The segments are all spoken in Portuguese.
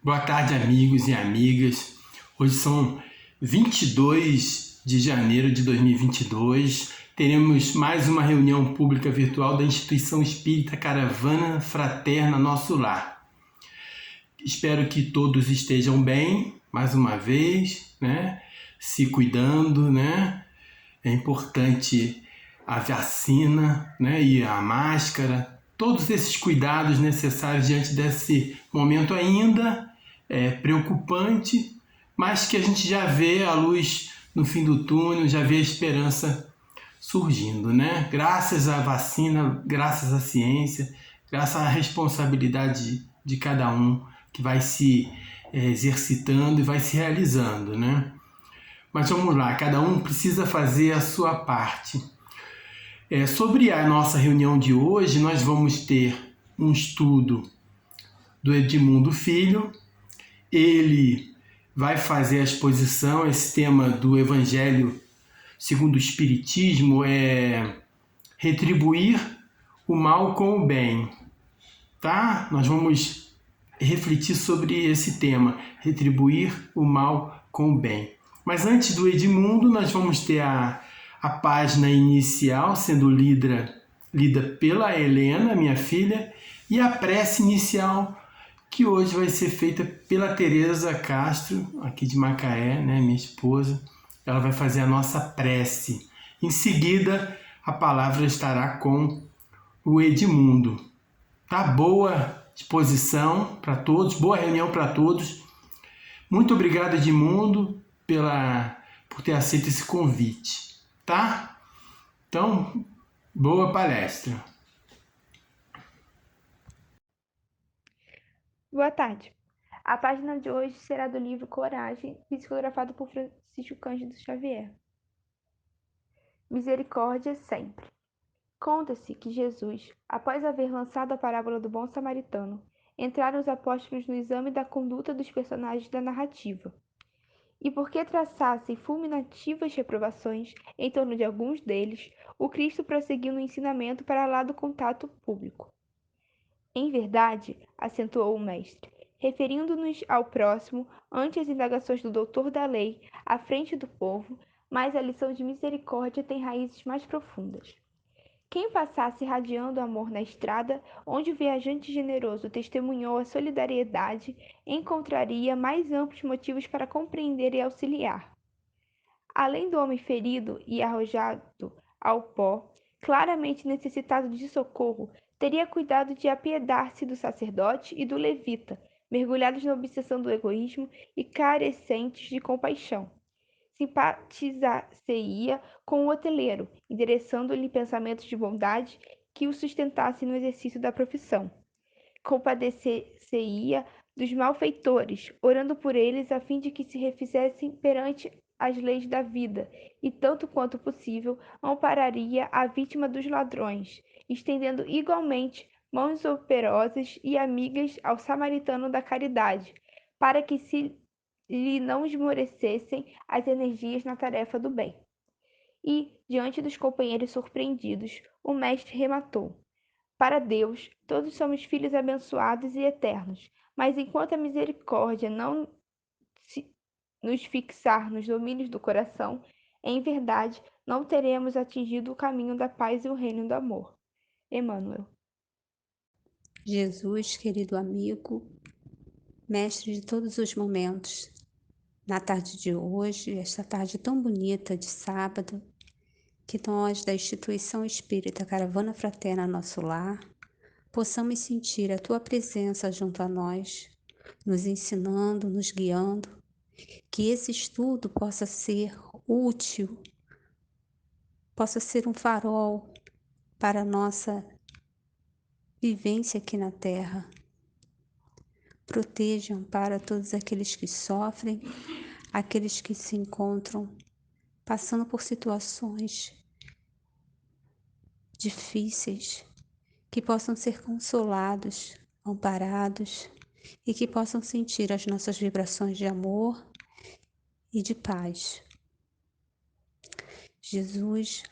Boa tarde, amigos e amigas. Hoje são 22 de janeiro de 2022. Teremos mais uma reunião pública virtual da Instituição Espírita Caravana Fraterna Nosso Lar. Espero que todos estejam bem, mais uma vez, se cuidando, É importante a vacina, e a máscara, todos esses cuidados necessários diante desse momento ainda preocupante, mas que a gente já vê a luz no fim do túnel, já vê a esperança surgindo, Graças à vacina, graças à ciência, graças à responsabilidade de cada um que vai se exercitando e vai se realizando, Mas vamos lá, cada um precisa fazer a sua parte. Sobre a nossa reunião de hoje, nós vamos ter um estudo do Edmundo Filho. Ele vai fazer a exposição, esse tema do Evangelho segundo o Espiritismo é retribuir o mal com o bem, tá? Nós vamos refletir sobre esse tema, retribuir o mal com o bem. Mas antes do Edmundo, nós vamos ter a página inicial sendo lida pela Helena, minha filha, e a prece inicial que hoje vai ser feita pela Tereza Castro, aqui de Macaé, minha esposa. Ela vai fazer a nossa prece. Em seguida, a palavra estará com o Edmundo. Tá? Boa disposição para todos, boa reunião para todos. Muito obrigado, Edmundo, por ter aceito esse convite, tá? Então, boa palestra. Boa tarde. A página de hoje será do livro Coragem, psicografado por Francisco Cândido Xavier. Misericórdia sempre. Conta-se que Jesus, após haver lançado a parábola do bom samaritano, entraram os apóstolos no exame da conduta dos personagens da narrativa. E porque traçassem fulminativas reprovações em torno de alguns deles, o Cristo prosseguiu no ensinamento para lá do contato público. Em verdade, acentuou o mestre, referindo-nos ao próximo, ante as indagações do doutor da lei, à frente do povo, mas a lição de misericórdia tem raízes mais profundas. Quem passasse irradiando amor na estrada, onde o viajante generoso testemunhou a solidariedade, encontraria mais amplos motivos para compreender e auxiliar. Além do homem ferido e arrojado ao pó, claramente necessitado de socorro, teria cuidado de apiedar-se do sacerdote e do levita, mergulhados na obsessão do egoísmo e carecentes de compaixão. Simpatizar-se-ia com o hoteleiro, endereçando-lhe pensamentos de bondade que o sustentassem no exercício da profissão. Compadecer-se-ia dos malfeitores, orando por eles a fim de que se refizessem perante as leis da vida, e tanto quanto possível ampararia a vítima dos ladrões, estendendo igualmente mãos operosas e amigas ao samaritano da caridade, para que se lhe não esmorecessem as energias na tarefa do bem. E, diante dos companheiros surpreendidos, o mestre rematou: para Deus, todos somos filhos abençoados e eternos, mas enquanto a misericórdia não nos fixar nos domínios do coração, em verdade, não teremos atingido o caminho da paz e o reino do amor. Emmanuel. Jesus, querido amigo, mestre de todos os momentos, na tarde de hoje, esta tarde tão bonita de sábado, que nós da Instituição Espírita Caravana Fraterna Nosso Lar possamos sentir a Tua presença junto a nós, nos ensinando, nos guiando, que esse estudo possa ser útil, possa ser um farol para a nossa vivência aqui na Terra. Proteja e ampara todos aqueles que sofrem, aqueles que se encontram passando por situações difíceis, que possam ser consolados, amparados e que possam sentir as nossas vibrações de amor e de paz. Jesus,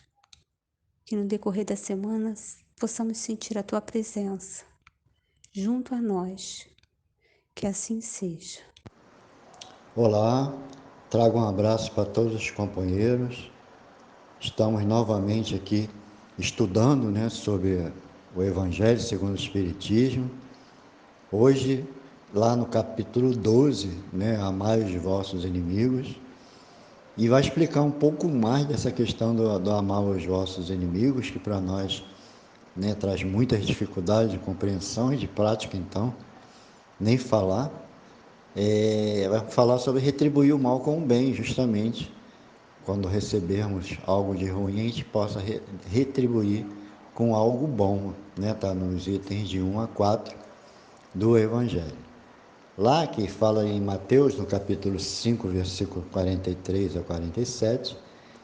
que no decorrer da semana possamos sentir a Tua presença junto a nós, Que assim seja. Olá, trago um abraço para todos os companheiros. Estamos novamente aqui estudando, sobre o Evangelho segundo o Espiritismo. Hoje, lá no capítulo 12, amai os vossos inimigos, e vai explicar um pouco mais dessa questão do amar os vossos inimigos, que para nós traz muitas dificuldades de compreensão e de prática, então, nem falar. Vai falar sobre retribuir o mal com o bem, justamente. Quando recebermos algo de ruim, a gente possa retribuir com algo bom, Está nos itens de 1 a 4 do Evangelho. Lá que fala em Mateus, no capítulo 5, versículo 43 a 47,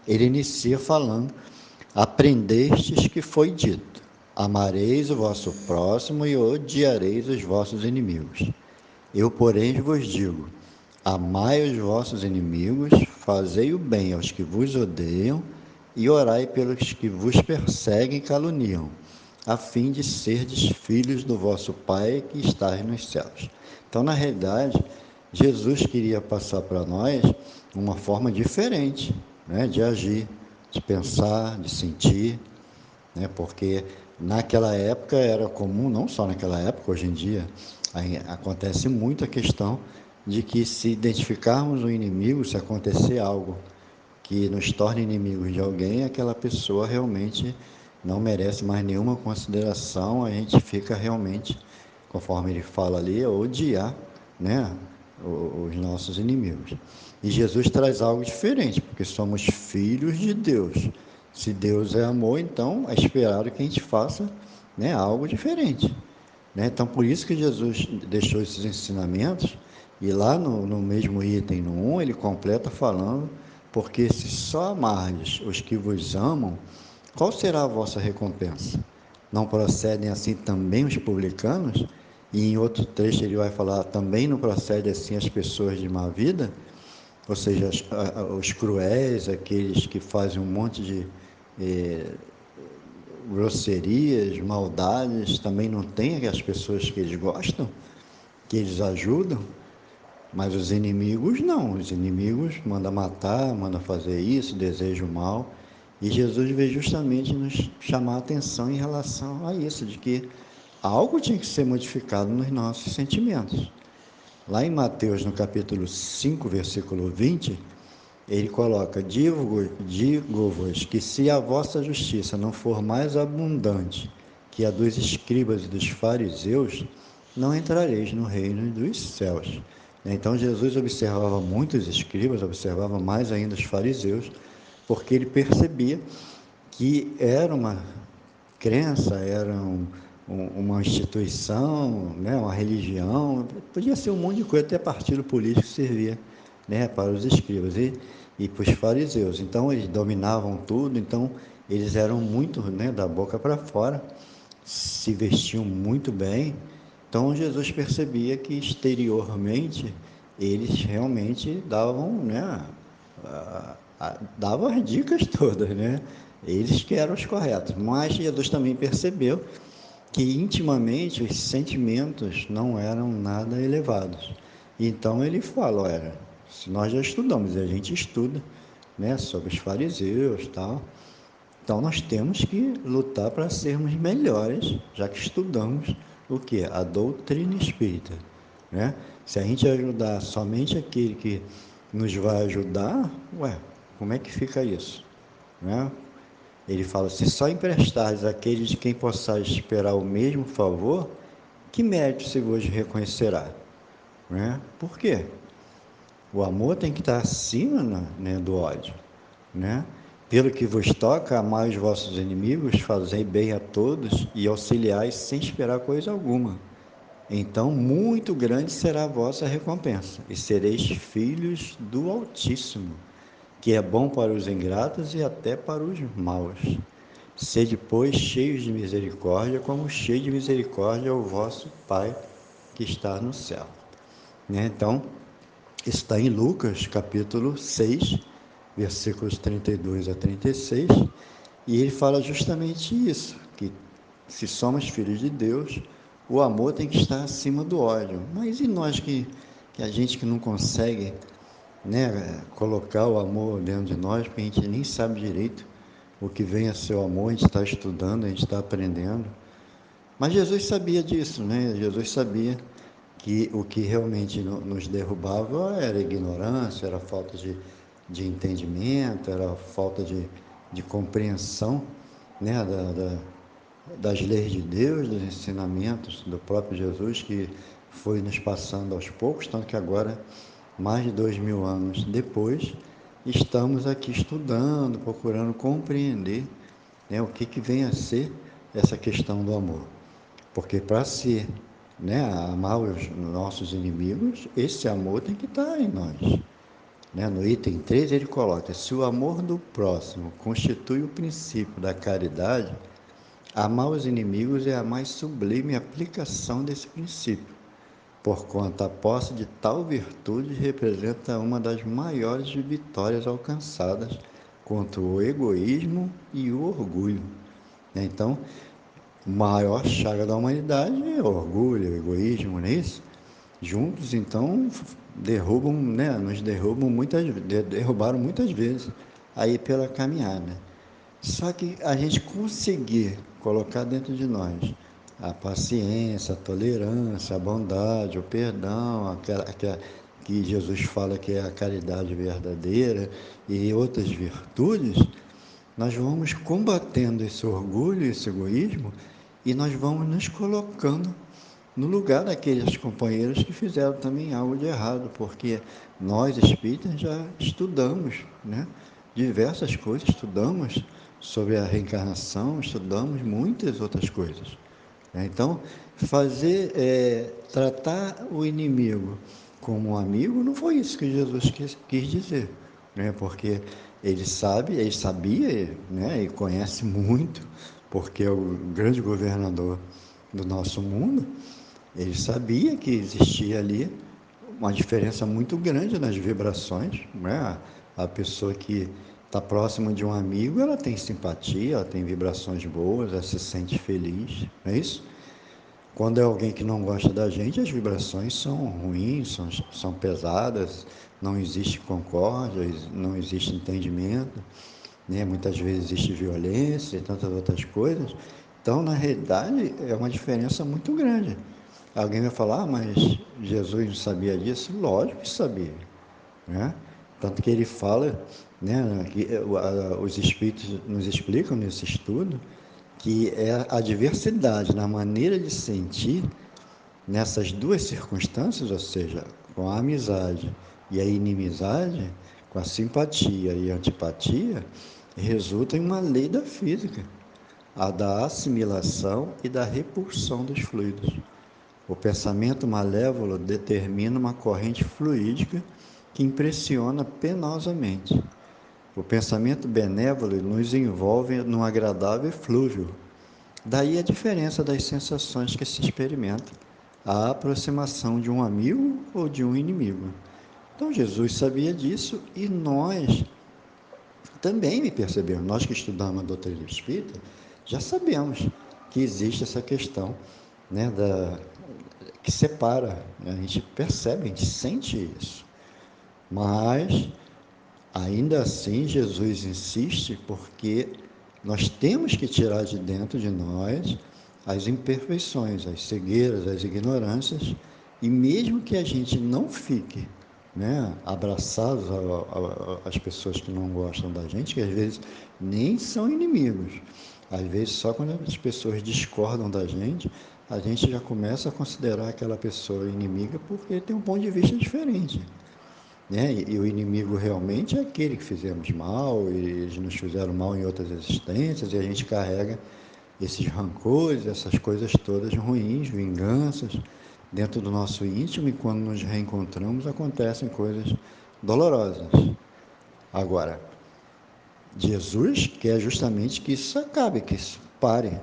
ele inicia falando: aprendestes que foi dito, amareis o vosso próximo e odiareis os vossos inimigos. Eu, porém, vos digo, amai os vossos inimigos, fazei o bem aos que vos odeiam e orai pelos que vos perseguem e caluniam, a fim de serdes filhos do vosso Pai que está nos céus. Então, na realidade, Jesus queria passar para nós uma forma diferente, de agir, de pensar, de sentir, porque naquela época era comum, não só naquela época, hoje em dia, acontece muito a questão de que, se identificarmos um inimigo, se acontecer algo que nos torne inimigos de alguém, aquela pessoa realmente não merece mais nenhuma consideração, a gente fica realmente, conforme ele fala ali, a odiar, os nossos inimigos. E Jesus traz algo diferente, porque somos filhos de Deus. Se Deus é amor, então é esperado que a gente faça, algo diferente. Então, por isso que Jesus deixou esses ensinamentos, e lá no mesmo item, no 1, ele completa falando: porque se só amardes os que vos amam, qual será a vossa recompensa? Não procedem assim também os publicanos? E em outro trecho ele vai falar: também não procede assim as pessoas de má vida? Ou seja, os cruéis, aqueles que fazem um monte de grosserias, maldades, também não tem as pessoas que eles gostam, que eles ajudam? Mas os inimigos não, os inimigos mandam matar, mandam fazer isso, desejam mal. E Jesus veio justamente nos chamar a atenção em relação a isso, de que algo tinha que ser modificado nos nossos sentimentos. Lá em Mateus, no capítulo 5, versículo 20, ele coloca: digo-vos que se a vossa justiça não for mais abundante que a dos escribas e dos fariseus, não entrareis no reino dos céus. Então Jesus observava muito os escribas, observava mais ainda os fariseus, porque ele percebia que era uma crença, era uma instituição, uma religião, podia ser um monte de coisa, até partido político servia, para os escribas e para os fariseus. Então eles dominavam tudo, então eles eram muito, da boca para fora, se vestiam muito bem. Então Jesus percebia que exteriormente eles realmente davam, davam as dicas todas, eles que eram os corretos. Mas Jesus também percebeu que intimamente os sentimentos não eram nada elevados. Então ele fala: olha, se nós já estudamos, e a gente estuda, sobre os fariseus e tal, então nós temos que lutar para sermos melhores, já que estudamos o que? A doutrina espírita, Se a gente ajudar somente aquele que nos vai ajudar, como é que fica isso, Ele fala: se só emprestares àqueles de quem possais esperar o mesmo favor, que mérito se vos reconhecerá? Por quê? O amor tem que estar acima, do ódio, Pelo que vos toca, amai os vossos inimigos, fazei bem a todos e auxiliai sem esperar coisa alguma. Então, muito grande será a vossa recompensa, e sereis filhos do Altíssimo, que é bom para os ingratos e até para os maus. Sede, pois, cheios de misericórdia, como cheio de misericórdia é o vosso Pai que está no céu. Então, está em Lucas, capítulo 6, versículos 32 a 36, e ele fala justamente isso, que se somos filhos de Deus, o amor tem que estar acima do ódio. Mas e nós que a gente que não consegue, né, colocar o amor dentro de nós, porque a gente nem sabe direito o que vem a ser o amor, a gente está estudando, a gente está aprendendo. Mas Jesus sabia disso, né? Jesus sabia que o que realmente nos derrubava era a ignorância, era a falta de entendimento, era a falta de compreensão, né, das leis de Deus, dos ensinamentos do próprio Jesus, que foi nos passando aos poucos, tanto que agora, mais de 2000 anos depois, estamos aqui estudando, procurando compreender, né, o que vem a ser essa questão do amor. Porque para ser, né, amar os nossos inimigos, esse amor tem que estar em nós. Né? No item 3 ele coloca: se o amor do próximo constitui o princípio da caridade, amar os inimigos é a mais sublime aplicação desse princípio, porquanto a posse de tal virtude representa uma das maiores vitórias alcançadas contra o egoísmo e o orgulho. Então, a maior chaga da humanidade é o orgulho, o egoísmo, não é isso? Juntos, então, derrubam, né? Nos derrubaram muitas vezes aí pela caminhada. Só que a gente conseguir colocar dentro de nós a paciência, a tolerância, a bondade, o perdão, aquela que Jesus fala que é a caridade verdadeira e outras virtudes, nós vamos combatendo esse orgulho, esse egoísmo, e nós vamos nos colocando no lugar daqueles companheiros que fizeram também algo de errado, porque nós espíritas já estudamos, né, diversas coisas, estudamos sobre a reencarnação, estudamos muitas outras coisas. Então, tratar o inimigo como um amigo não foi isso que Jesus quis dizer, né? Porque ele sabia, né, e conhece muito, porque é o grande governador do nosso mundo. Ele sabia que existia ali uma diferença muito grande nas vibrações, né? A pessoa que está próxima de um amigo, ela tem simpatia, ela tem vibrações boas, ela se sente feliz, não é isso? Quando é alguém que não gosta da gente, as vibrações são ruins, são pesadas, não existe concórdia, não existe entendimento, né? Muitas vezes existe violência e tantas outras coisas. Então, na realidade, é uma diferença muito grande. Alguém vai falar: mas Jesus não sabia disso? Lógico que sabia, né? Tanto que ele fala, né, que os Espíritos nos explicam nesse estudo, que é a diversidade na maneira de sentir nessas duas circunstâncias, ou seja, com a amizade e a inimizade, com a simpatia e a antipatia, resulta em uma lei da física, a da assimilação e da repulsão dos fluidos. O pensamento malévolo determina uma corrente fluídica que impressiona penosamente. O pensamento benévolo nos envolve num agradável eflúvio. Daí a diferença das sensações que se experimenta, a aproximação de um amigo ou de um inimigo. Então Jesus sabia disso e nós também me percebemos. Nós que estudamos a doutrina espírita, já sabemos que existe essa questão, né, que separa, né? A gente percebe, a gente sente isso. Mas, ainda assim, Jesus insiste porque nós temos que tirar de dentro de nós as imperfeições, as cegueiras, as ignorâncias, e mesmo que a gente não fique, né, abraçados às pessoas que não gostam da gente, que às vezes nem são inimigos, às vezes só quando as pessoas discordam da gente, a gente já começa a considerar aquela pessoa inimiga porque tem um ponto de vista diferente, né? E o inimigo realmente é aquele que fizemos mal, e eles nos fizeram mal em outras existências, e a gente carrega esses rancores, essas coisas todas ruins, vinganças, dentro do nosso íntimo, e quando nos reencontramos acontecem coisas dolorosas. Agora, Jesus quer justamente que isso acabe, que isso pare,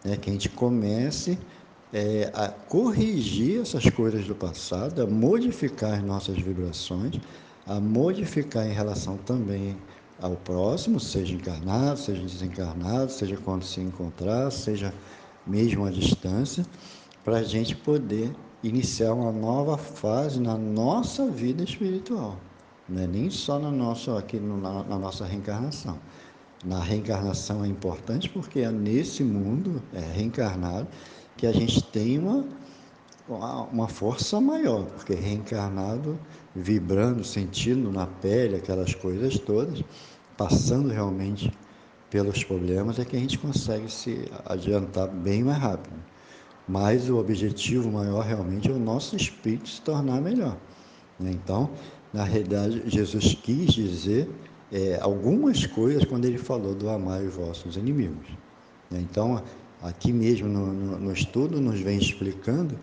né? Que a gente comece a corrigir essas coisas do passado, a modificar as nossas vibrações, a modificar em relação também ao próximo, seja encarnado, seja desencarnado, seja quando se encontrar, seja mesmo à distância, para a gente poder iniciar uma nova fase na nossa vida espiritual. Não é nem só na nossa reencarnação. Na reencarnação é importante porque é nesse mundo reencarnado que a gente tem uma força maior, porque reencarnado, vibrando, sentindo na pele aquelas coisas todas, passando realmente pelos problemas, é que a gente consegue se adiantar bem mais rápido. Mas o objetivo maior realmente é o nosso espírito se tornar melhor. Então, na realidade, Jesus quis dizer algumas coisas quando ele falou do amar os vossos inimigos. Então, aqui mesmo no estudo nos vem explicando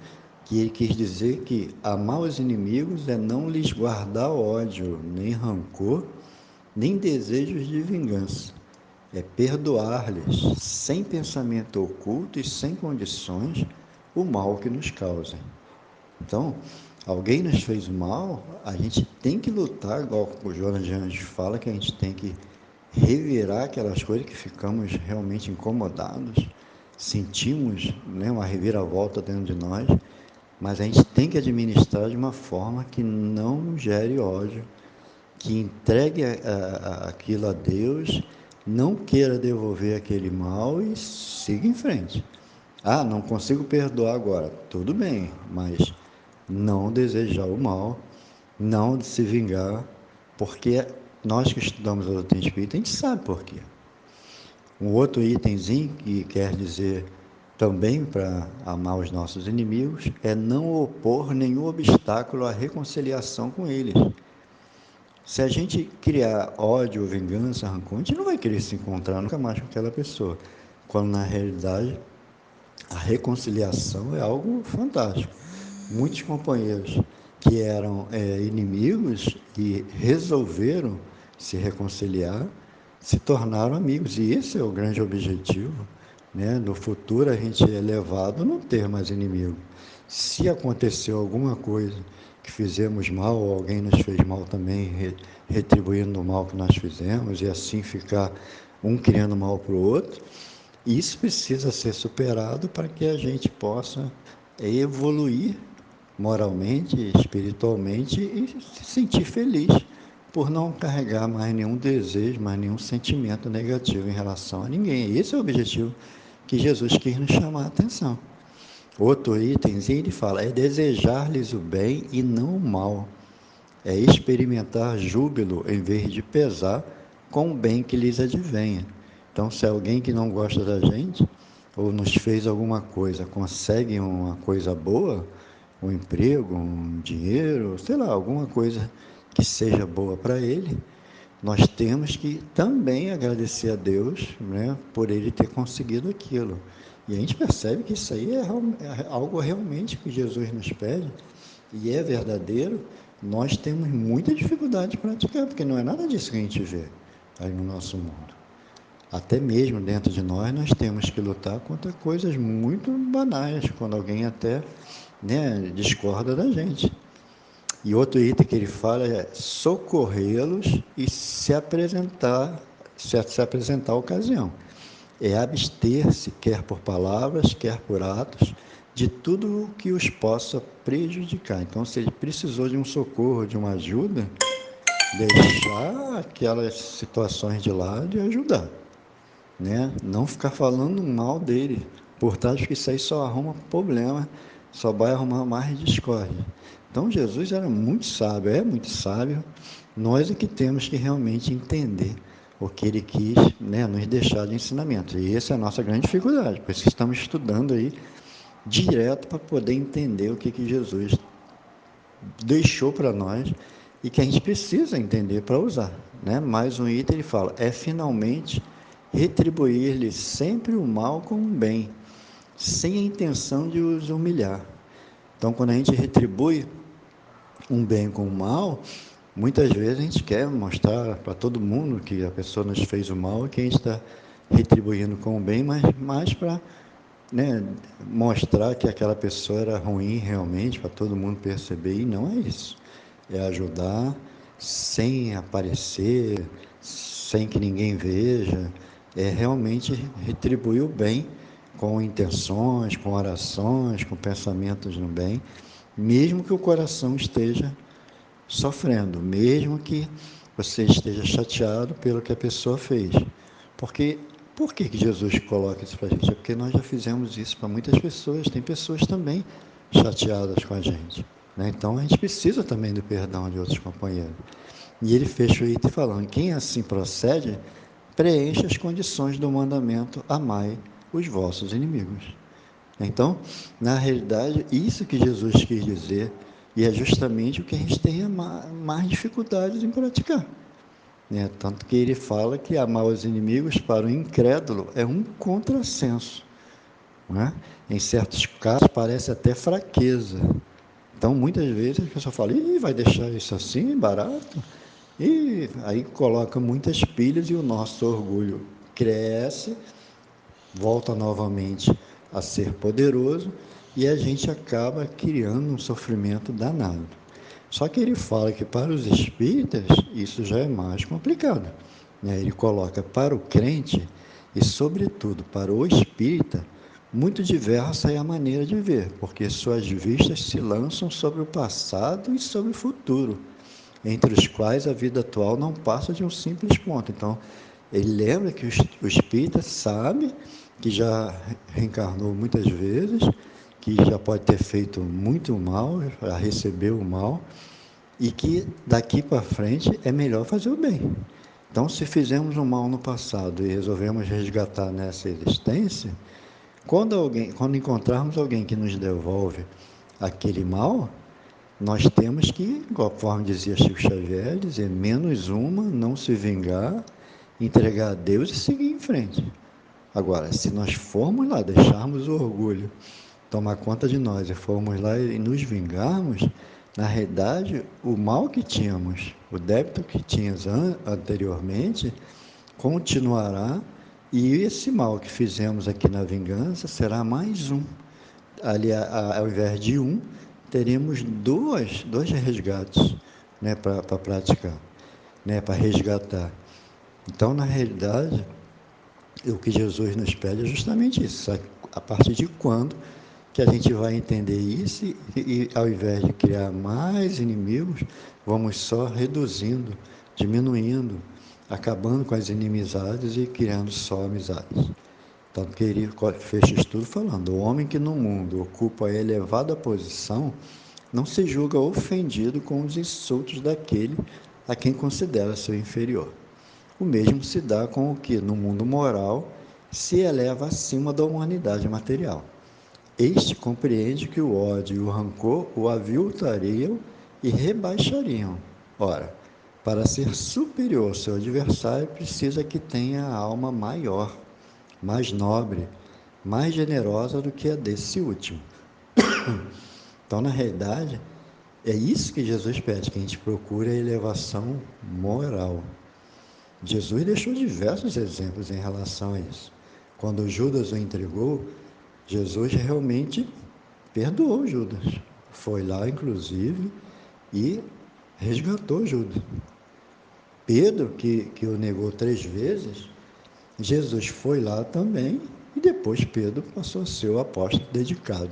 que ele quis dizer que amar os inimigos é não lhes guardar ódio, nem rancor, nem desejos de vingança. É perdoar-lhes, sem pensamento oculto e sem condições, o mal que nos causem. Então, alguém nos fez mal, a gente tem que lutar, igual o Jonas de Anjos fala, que a gente tem que revirar aquelas coisas que ficamos realmente incomodados, sentimos uma reviravolta dentro de nós, mas a gente tem que administrar de uma forma que não gere ódio, que entregue aquilo a Deus, não queira devolver aquele mal e siga em frente. Ah, não consigo perdoar agora. Tudo bem, mas não desejar o mal, não se vingar, porque nós que estudamos a doutrina espírita, a gente sabe por quê. Um outro itemzinho que quer dizer também para amar os nossos inimigos é não opor nenhum obstáculo à reconciliação com eles. Se a gente criar ódio, vingança, rancor, a gente não vai querer se encontrar nunca mais com aquela pessoa, quando na realidade a reconciliação é algo fantástico. Muitos companheiros que eram inimigos e resolveram se reconciliar, se tornaram amigos, e esse é o grande objetivo, né? No futuro a gente é levado a não ter mais inimigo. Se aconteceu alguma coisa que fizemos mal, ou alguém nos fez mal também, retribuindo o mal que nós fizemos, e assim ficar um querendo mal para o outro, isso precisa ser superado para que a gente possa evoluir moralmente, espiritualmente e se sentir feliz por não carregar mais nenhum desejo, mais nenhum sentimento negativo em relação a ninguém. Esse é o objetivo que Jesus quis nos chamar a atenção. Outro itemzinho ele fala, é desejar-lhes o bem e não o mal. É experimentar júbilo em vez de pesar com o bem que lhes advenha. Então, se alguém que não gosta da gente ou nos fez alguma coisa, consegue uma coisa boa, um emprego, um dinheiro, sei lá, alguma coisa que seja boa para ele, nós temos que também agradecer a Deus, né, por ele ter conseguido aquilo. E a gente percebe que isso aí é algo realmente que Jesus nos pede, e é verdadeiro. Nós temos muita dificuldade de praticar, porque não é nada disso que a gente vê aí no nosso mundo. Até mesmo dentro de nós temos que lutar contra coisas muito banais, quando alguém até discorda da gente. E outro item que ele fala é socorrê-los e se apresentar a ocasião. É abster-se, quer por palavras, quer por atos, de tudo o que os possa prejudicar. Então, se ele precisou de um socorro, de uma ajuda, deixar aquelas situações de lado e ajudar. Não ficar falando mal dele, por trás, que isso aí só arruma problema, só vai arrumar mais discórdia. Então Jesus era muito sábio, é muito sábio, nós é que temos que realmente entender o que ele quis nos deixar de ensinamento, e essa é a nossa grande dificuldade, por isso que estamos estudando aí direto para poder entender o que Jesus deixou para nós e que a gente precisa entender para usar. Mais um item ele fala, é finalmente retribuir-lhe sempre o mal com o bem, sem a intenção de os humilhar. Então, quando a gente retribui um bem com o mal, muitas vezes a gente quer mostrar para todo mundo que a pessoa nos fez o mal e que a gente está retribuindo com o bem, mas mais para mostrar que aquela pessoa era ruim realmente, para todo mundo perceber, e não é isso. É ajudar sem aparecer, sem que ninguém veja, é realmente retribuir o bem com intenções, com orações, com pensamentos no bem, mesmo que o coração esteja sofrendo, mesmo que você esteja chateado pelo que a pessoa fez. Porque, por que Jesus coloca isso para a gente? É porque nós já fizemos isso para muitas pessoas, tem pessoas também chateadas com a gente, né? Então a gente precisa também do perdão de outros companheiros. E ele fecha o item falando: quem assim procede, preenche as condições do mandamento, amai os vossos inimigos. Então, na realidade, isso que Jesus quis dizer, e é justamente o que a gente tem mais dificuldades em praticar, né? Tanto que ele fala que amar os inimigos para o incrédulo é um contrassenso, né? Em certos casos parece até fraqueza. Então, muitas vezes a pessoa fala: ih, vai deixar isso assim, barato? E aí coloca muitas pilhas e o nosso orgulho cresce, volta novamente a ser poderoso e a gente acaba criando um sofrimento danado. Só que ele fala que para os espíritas isso já é mais complicado, né? Ele coloca para o crente e, sobretudo, para o espírita, muito diversa é a maneira de ver, porque suas vistas se lançam sobre o passado e sobre o futuro, entre os quais a vida atual não passa de um simples ponto. Então, ele lembra que o espírita sabe que já reencarnou muitas vezes, que já pode ter feito muito mal, já recebeu o mal, e que daqui para frente é melhor fazer o bem. Então, se fizemos o mal no passado e resolvemos resgatar nessa existência, quando encontrarmos alguém que nos devolve aquele mal, nós temos que, conforme dizia Chico Xavier, dizer menos uma, não se vingar, entregar a Deus e seguir em frente. Agora, se nós formos lá, deixarmos o orgulho tomar conta de nós e formos lá e nos vingarmos, na realidade, o mal que tínhamos, o débito que tínhamos anteriormente, continuará, e esse mal que fizemos aqui na vingança será mais um. Ali, ao invés de um, teremos dois resgates, né, para praticar, né, para resgatar. Então, na realidade, o que Jesus nos pede é justamente isso. A partir de quando que a gente vai entender isso e ao invés de criar mais inimigos, vamos só reduzindo, diminuindo, acabando com as inimizades e criando só amizades. Tanto que ele fecha o estudo falando: o homem que no mundo ocupa a elevada posição não se julga ofendido com os insultos daquele a quem considera seu inferior. O mesmo se dá com o que, no mundo moral, se eleva acima da humanidade material. Este compreende que o ódio e o rancor o aviltariam e rebaixariam. Ora, para ser superior ao seu adversário, precisa que tenha a alma maior, mais nobre, mais generosa do que a desse último. Então, na realidade, é isso que Jesus pede, que a gente procure a elevação moral. Jesus deixou diversos exemplos em relação a isso. Quando Judas o entregou, Jesus realmente perdoou Judas. Foi lá, inclusive, e resgatou Judas. Pedro, que o negou 3 vezes, Jesus foi lá também, e depois Pedro passou a ser o apóstolo dedicado.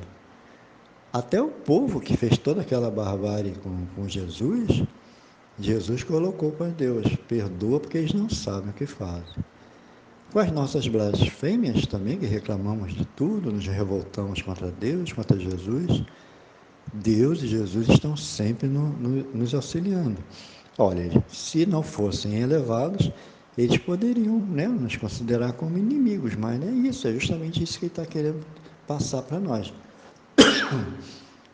Até o povo que fez toda aquela barbárie com Jesus, Jesus colocou para Deus: perdoa porque eles não sabem o que fazem. Com as nossas blasfêmias também, que reclamamos de tudo, nos revoltamos contra Deus, contra Jesus, Deus e Jesus estão sempre nos auxiliando. Olha, se não fossem elevados, eles poderiam, né, nos considerar como inimigos, mas não é isso, é justamente isso que ele está querendo passar para nós.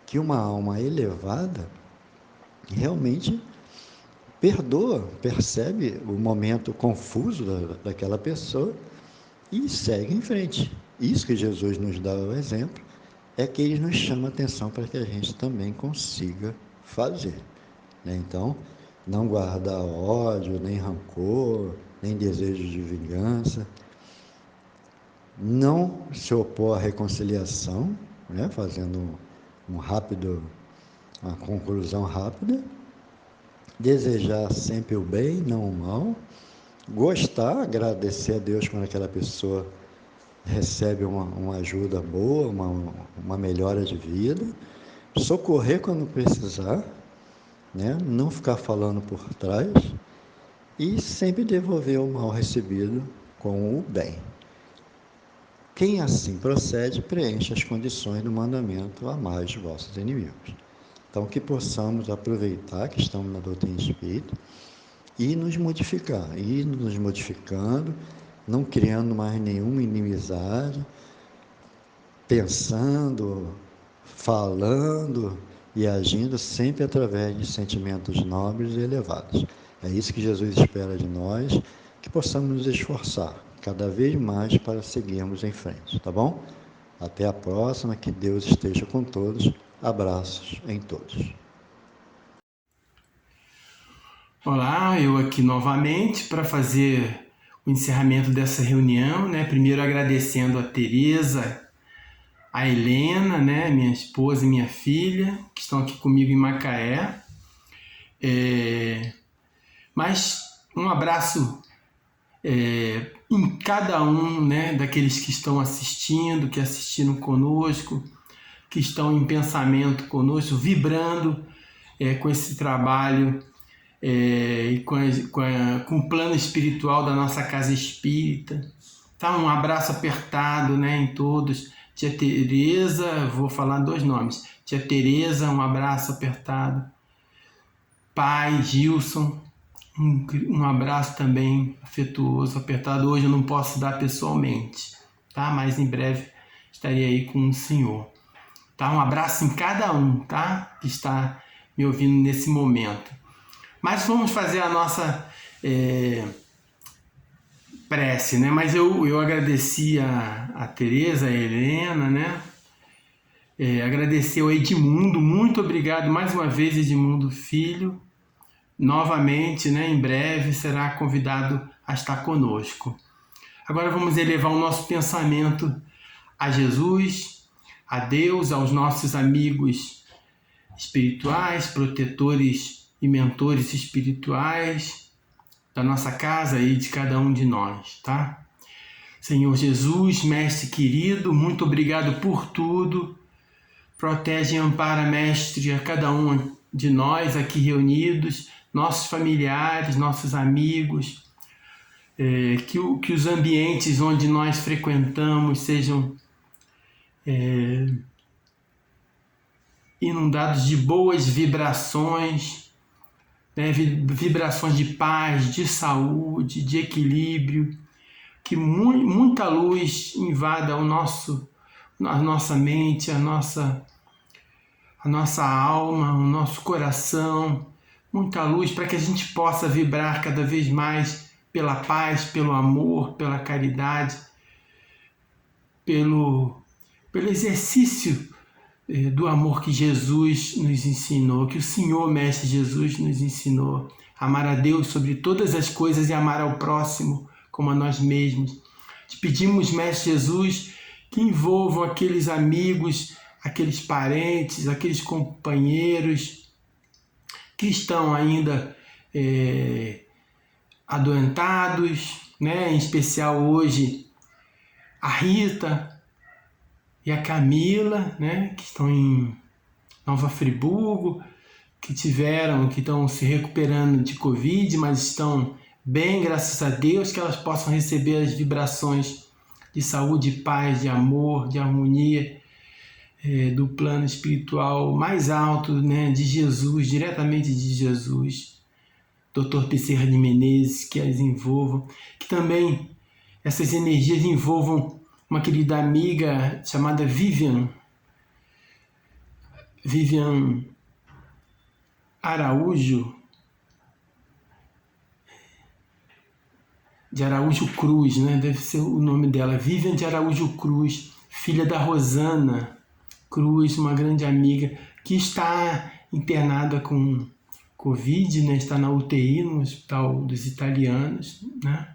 Que uma alma elevada realmente perdoa, percebe o momento confuso daquela pessoa e segue em frente. Isso que Jesus nos dá o exemplo, é que ele nos chama a atenção para que a gente também consiga fazer, né? Então, não guardar ódio, nem rancor, nem desejo de vingança, não se opor à reconciliação, né? Fazendo uma conclusão rápida, desejar sempre o bem, não o mal, gostar, agradecer a Deus quando aquela pessoa recebe uma ajuda boa, uma melhora de vida, socorrer quando precisar, né? Não ficar falando por trás e sempre devolver o mal recebido com o bem. Quem assim procede, preenche as condições do mandamento: amai os vossos inimigos. Então, que possamos aproveitar que estamos na doutrina espírita e nos modificar, ir nos modificando, não criando mais nenhuma inimizade, pensando, falando e agindo sempre através de sentimentos nobres e elevados. É isso que Jesus espera de nós, que possamos nos esforçar cada vez mais para seguirmos em frente, tá bom? Até a próxima, que Deus esteja com todos. Abraços em todos. Olá, eu aqui novamente para fazer o encerramento dessa reunião, né? Primeiro agradecendo a Tereza, a Helena, né? Minha esposa e minha filha, que estão aqui comigo em Macaé. Mas um abraço em cada um, né? Daqueles que estão assistindo, que assistiram conosco, que estão em pensamento conosco, vibrando com esse trabalho e com o plano espiritual da nossa casa espírita. Tá? Um abraço apertado, né, em todos. Tia Tereza, vou falar 2 nomes. Tia Tereza, um abraço apertado. Pai Gilson, um abraço também afetuoso, apertado. Hoje eu não posso dar pessoalmente, tá? Mas em breve estarei aí com o senhor. Tá? Um abraço em cada um, tá? Que está me ouvindo nesse momento. Mas vamos fazer a nossa prece, né? Mas eu agradeci a Tereza, a Helena, né? Agradecer ao Edmundo, muito obrigado mais uma vez, Edmundo Filho. Novamente, né? Em breve será convidado a estar conosco. Agora vamos elevar o nosso pensamento a Jesus, a Deus, aos nossos amigos espirituais, protetores e mentores espirituais da nossa casa e de cada um de nós, tá? Senhor Jesus, Mestre querido, muito obrigado por tudo. Protege e ampara, Mestre, a cada um de nós aqui reunidos, nossos familiares, nossos amigos, que os ambientes onde nós frequentamos sejam inundados de boas vibrações, né? Vibrações de paz, de saúde, de equilíbrio, que muita luz invada a nossa mente, a nossa alma, o nosso coração, muita luz para que a gente possa vibrar cada vez mais pela paz, pelo amor, pela caridade, pelo exercício do amor que Jesus nos ensinou, que o Senhor Mestre Jesus nos ensinou, amar a Deus sobre todas as coisas e amar ao próximo como a nós mesmos. Te pedimos, Mestre Jesus, que envolvam aqueles amigos, aqueles parentes, aqueles companheiros que estão ainda adoentados, né? Em especial hoje a Rita e a Camila, né? Que estão em Nova Friburgo, que estão se recuperando de Covid, mas estão bem, graças a Deus, que elas possam receber as vibrações de saúde, de paz, de amor, de harmonia do plano espiritual mais alto, né? De Jesus, diretamente de Jesus. Dr. Bezerra de Menezes, que as envolvam, que também essas energias envolvam uma querida amiga chamada Vivian Araújo, de Araújo Cruz, né? Deve ser o nome dela, Vivian de Araújo Cruz, filha da Rosana Cruz, uma grande amiga, que está internada com Covid, né? Está na UTI, no Hospital dos Italianos, né?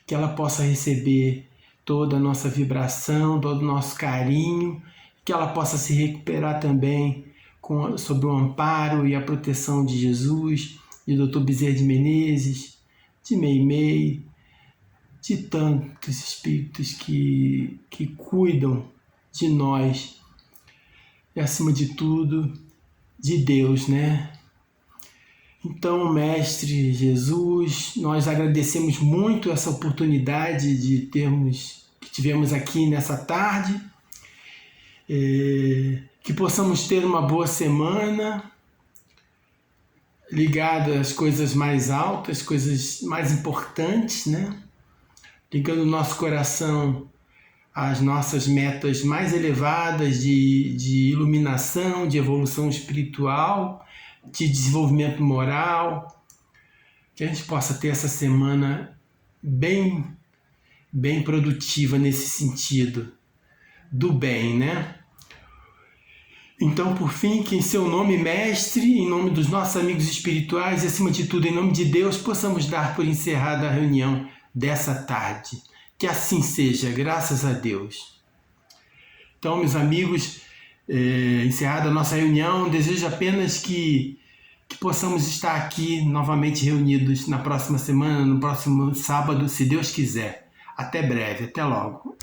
Que ela possa receber toda a nossa vibração, todo o nosso carinho, que ela possa se recuperar também sob o amparo e a proteção de Jesus, de Dr. Bezerra de Menezes, de Meimei, de tantos espíritos que cuidam de nós e, acima de tudo, de Deus, né? Então, Mestre Jesus, nós agradecemos muito essa oportunidade que tivemos aqui nessa tarde, que possamos ter uma boa semana, ligada às coisas mais altas, coisas mais importantes, né? Ligando o nosso coração às nossas metas mais elevadas de iluminação, de evolução espiritual, de desenvolvimento moral, que a gente possa ter essa semana bem produtiva nesse sentido do bem, né? Então, por fim, que em seu nome, Mestre, em nome dos nossos amigos espirituais e, acima de tudo, em nome de Deus, possamos dar por encerrada a reunião dessa tarde. Que assim seja, graças a Deus. Então, meus amigos, encerrada a nossa reunião, desejo apenas que possamos estar aqui novamente reunidos na próxima semana, no próximo sábado, se Deus quiser. Até breve, até logo.